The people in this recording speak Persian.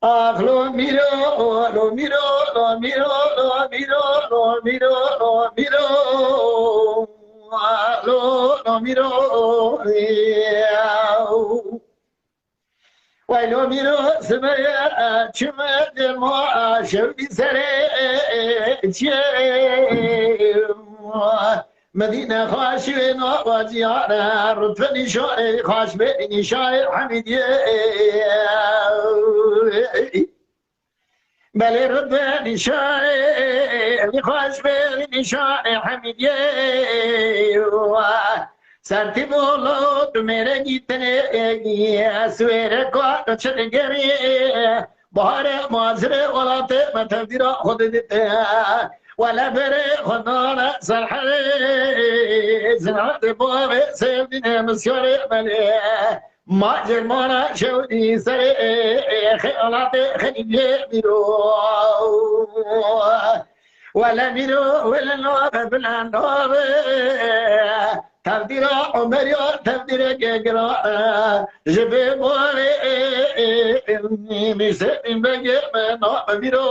آخ لو میرو لو میرو لو میرو لو میرو لو میرو لو میرو لو لو میرو ويلو ميرو سميا شما دمو شوقي سري مدينة خاشين وزيارة رتفني شوقي خاش بيني شاير حميدي بلي رتفني شاير خاش بيني شاير حميدي سرتی بولو تو میره گیتنه سویره کار چنگری بهار مازره ولات متفدیرا خود دیته ولا بره خنانا سرحره زنات باب سيدنا مسيار ملي ما جرمانا شودي سري خيالات خليجي بيرو ولا بيرو ولا نواب بلا نواب تقدير عمري تقدير جرا جبي بوري مسلم بجي ما بيرو